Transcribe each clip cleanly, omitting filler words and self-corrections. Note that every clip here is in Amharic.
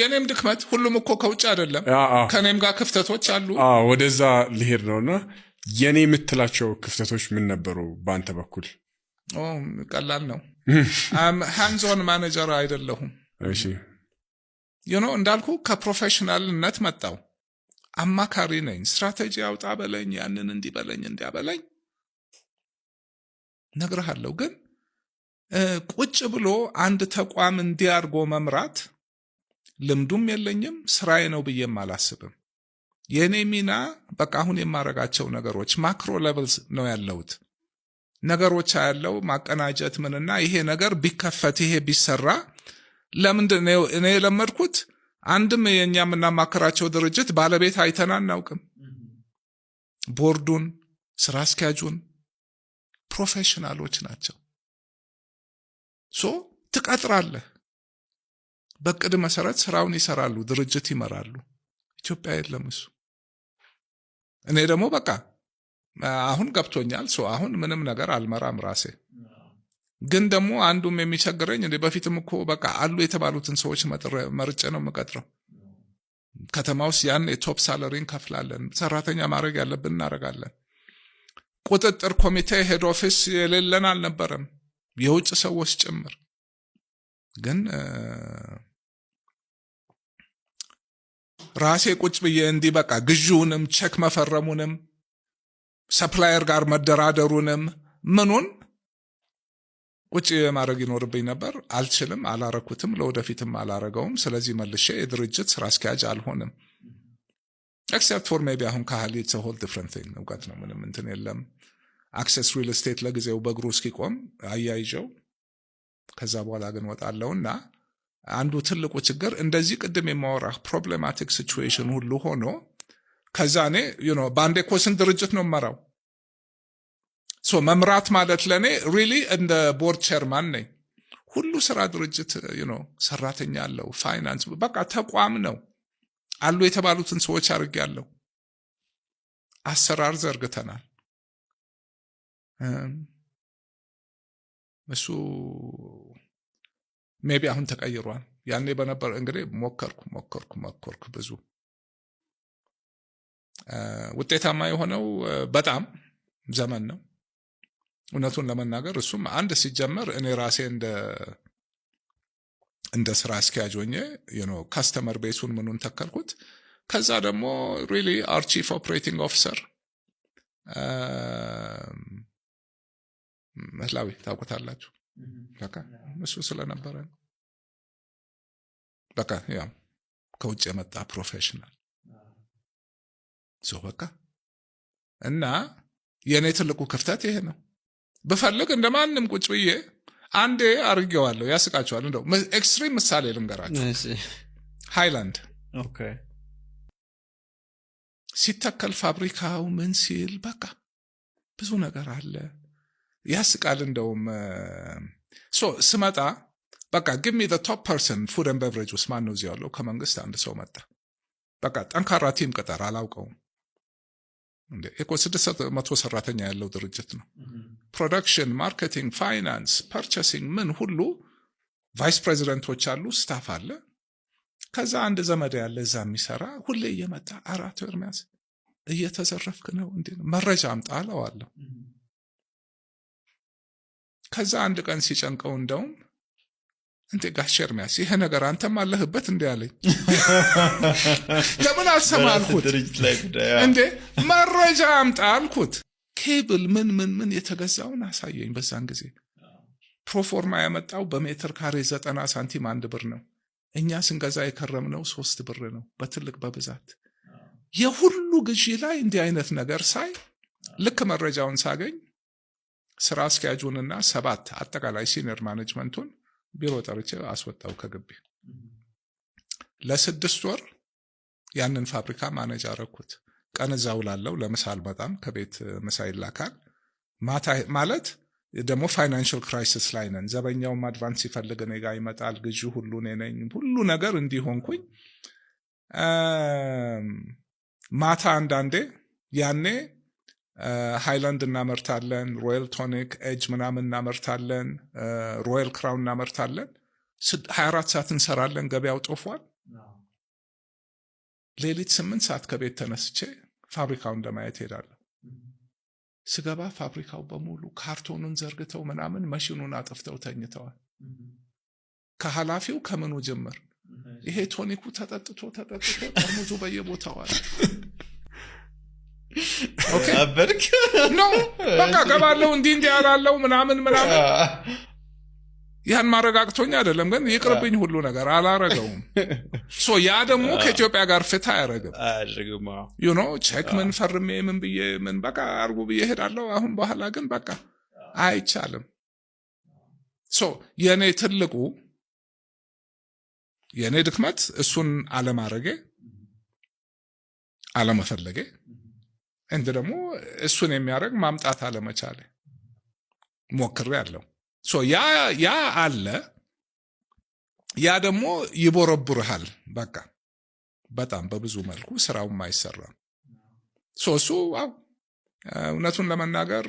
የኔም ድክመት ሁሉም እኮ ከውጭ አይደለም ከኔም ጋር ክፍተቶች አሉ ወደዛ ልሄድ ነውና የኔ የምትላቸው ክፍተቶች ምን ነበሩ በአንተ በኩል ቀላል ነው ሃንዝ ኦን ማኔጀር አይደለሁም እሺ እንዳልኩ ከፕሮፌሽናልነት መጣው አማካሪ ነኝ ስትራቴጂ አውጣ በለኝ ያንን እንዲበለኝ እንዲያበለኝ ነግርሃለሁ ግን ቁጭ ብሎ አንድ ተቋም እንዲያርጎ መምራት ልምዱም የለኝም ስራዬ ነው ብዬም አላስብም የኔ ሚና በቃ አሁን የማረጋቸው ነገሮች ማክሮ ሌቨልስ ነው ያለውት ነገሮች ያለው ማቀናጀት ምንና ይሄ ነገር ቢከፈት ይሄ ቢሰራ ለምንድነው እኔ ለመድኩት አንድም የኛም እናማከራቸው ድርጅት ባለቤት አይተና እናውቅም ቦርዱን ስራ አስኪያጁን ፕሮፌሽናሎች ናቸው ትቀጥራለህ በቅድ መሰረት ስራውን ይሰራሉ ድርጅት ይመራሉ ኢትዮጵያ የለም እሱ እኔ ደግሞ በቃ አሁን ገብቶኛል አሁን ምንም ነገር አልመራም ራሴ ግን ደግሞ አንዱም የሚቸግረኝ እንደ በፊትም እኮ በቃ አሉ የተባሉትን ሰዎች መርጬ ነው መቀጥረው ከተማው ያን የቶፕ ሳላሪን ከፍላለን ሰራተኛ ማድረግ ያለብን እናረጋለን ቁጥጥር ኮሚቴ ሄድ ኦፊስ የሌለን አልነበረም የውጭ ሰዎች ጭምር ግን ራሴ ቁጭ ብዬ እንዲህ በቃ ግዢውንም ቼክ መፈረሙንም ሰፕላየር ጋር መደራደሩንም ምኑን ቁጭ ማድረግ ይኖርብኝ ነበር አልችልም አላረኩትም ለወደፊትም አላረገውም ስለዚህ መልሼ የድርጅት ስራ አስኪያጅ አልሆንም except for maybe አሁን ካህሊ it's a whole different thing እውቀት ነው ምንም እንትን የለም አክሰስ ሪል ስቴት ለጊዜው በእግሩ እስኪቆም አያይጀው ከዛ በኋላ ግን ወጣለውና አንዱ ትልቁ ችግር እንደዚህ ቅድም የማወራ ፕሮብሌማቲክ ሲቹዌሽን ሁሉ ሆኖ ከዛ እኔ ባንዴ ኮስን ድርጅት ነው መራው መምራት ማለት ለኔ really እንደ ቦርድ ቸርማን ነኝ ሁሉ ስራ ድርጅት ሰራተኛ አለው ፋይናንስ በቃ ተቋም ነው አሉ የተባሉትን ሰዎች አርጋለሁ አሰራር ዘርግተናል እሱ ሜቢ አሁን ተቀይሯል ያኔ በነበር እንግዲህ ሞከርኩ ብዙ ውጤታማ የሆነው በጣም ዘመን ነው እውነቱን ለመናገር እሱም አንድ ሲጀመር እኔ ራሴ እንደ ስራ አስኪያጅ ሆኜ ካስተመር ቤሱን ምኑን ተከልኩት ከዛ ደግሞ really our chief operating officer መላዊ ታውቁታላችሁ በቃ እሱ ስለነበረ በቃ ያው ከውጭ የመጣ ፕሮፌሽናል በቃ እና የኔ ትልቁ ክፍተት ይሄ ነው በፈልግ እንደማንም ቁጭ ብዬ አንዴ አርጌዋለሁ ያስቃቸዋል እንደው ኤክስትሪም ምሳሌ ልንገራችሁ ሃይላንድ ኦኬ ሲተከል ፋብሪካው ምን ሲል በቃ ብዙ ነገር አለ ያስቃል እንደውም ስመጣ በቃ give me the top person food and beverage ውስጥ ማን ነው እዚህ ያለው ከመንግስት አንድ ሰው መጣ በቃ ጠንካራ ቲም ቀጠር አላውቀውም እንዴ እኮ 600 ሰራተኛ ያለው ድርጅት ነው ፕሮዳክሽን ማርኬቲንግ ፋይናንስ ፐርቼሲንግ ምን ሁሉ ቫይስ ፕሬዚደንቶች አሉ ስታፍ አለ ከዛ አንድ ዘመድ ያለ እዛ የሚሰራ ሁሌ እየመጣ አራቱ ኤርሚያስ እየተዘረፍክ ነው እንዴ መረጃ አምጣ አለዋለሁ ከዛ አንድ ቀን ሲጨንቀው እንደውም እንዴ ጋሽ ኤርሚያስ ይሄ ነገር አንተም አለህበት እንዴ አለኝ ለምን አሰማልኩት እንዴ መረጃ አምጣ አልኩት ኬብል ምን የተገዛውን አሳየኝ በዛን ጊዜ ፕሮፎርማ ያመጣው በሜትር ካሬ 90 ሳንቲም 1 ብር ነው እኛ ስንገዛ የከረምነው 3 ብር ነው በትልቅ በብዛት የሁሉ ግዢ ላይ እንዲህ አይነት ነገር ሳይ ልክ መረጃውን ሳገኝ ስራ አስኪያጁንና 7 አጠቃላይ ሲኒየር ማኔጅመንቱን ቢሮ ጠርቼ አስወጣው ከግቢ ለ6 ወር ያንን ፋብሪካ ማኔጅ አረኩት ቀን እዛው ላለው ለምሳል በጣም ከቤት ምሳ ይላካል ማታ ማለት ደግሞ ፋይናንሻል ክራይሲስ ላይ ነን ዘበኛውም አድቫንስ ይፈልግ እኔ ጋር ይመጣል ግዢ ሁሉ ነኝ ሁሉ ነገር እንዲሆንኩኝ ማታ አንዳንዴ ያኔ ሃይላንድ እናመርታለን ሮያል ቶኒክ ኤጅ ምናምን እናመርታለን ሮያል ክራውን እናመርታለን 24 ሰዓት እንሰራለን ገበያው ጦፏል ሌሊት 8 ሰዓት ከቤት ተነስቼ ፋብሪካውን ለማየት ሄዳለሁ። ስገባ ፋብሪካው በሙሉ ካርቶኑን ዘርግተው ምናምን ማሽኑን አጥፍተው ተኝተዋል። ከኃላፊው ከምኑ ጀምር ይሄ ቶኒኩ ተጠጥቶ ጠርሙዙ በየቦታው አለ። ኦኬ አበርክ ነው በቃ ገባለው እንዲህ ያላለው ምናምን ያን ማረጋግቶኛ አይደለም ግን ይቅርብኝ ሁሉ ነገር አላረገውም። ያ ደግሞ ከኢትዮጵያ ጋር ፍታ ያረጋግም ቼክ ምን ፈርሜ ምን ብዬ ምን በቃ አርጉ ብዬ ሄዳለሁ። አሁን በኋላ ግን በቃ አይቻልም። የኔ ትልቁ የኔ ድክመት እሱን አለማረጌ አለመፈለጌ እንደ ደግሞ እሱን የሚያደርግ ማምጣት አለመቻሌ ሞክሬያለሁ። ያ አለ ያ ደግሞ ይቦረብርሃል በቃ በጣም በብዙ መልኩ ስራውም አይሰራም። እሱ እውነቱን ለመናገር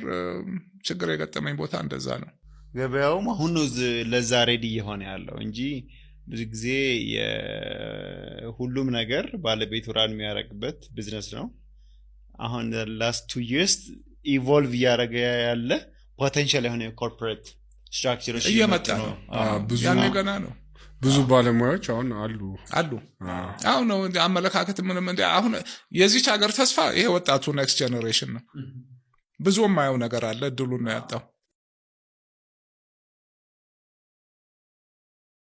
ችግር የገጠመኝ ቦታ እንደዛ ነው። ገበያውም አሁን ነው ለዛ ሬዲ እየሆነ ያለው እንጂ ብዙ ጊዜ ሁሉም ነገር ባለቤቱ ራን የሚያደርግበት ቢዝነስ ነው። አሁን last 2 years ኢቮልቭ ያደረገ ያለ ፖቴንሻል የሆነ ኮርፖሬት ስትራክቸሮች እየመጣ ነው። ብዙ ያኔ ገና ነው። ብዙ ባለሙያዎች አሁን አሉ። አሁን ነው አመለካከት ምንም እንደ አሁን የዚች ሀገር ተስፋ ይሄ ወጣቱ ኔክስት ጄነሬሽን ነው። ብዙም ማየው ነገር አለ። እድሉን ነው ያጣው።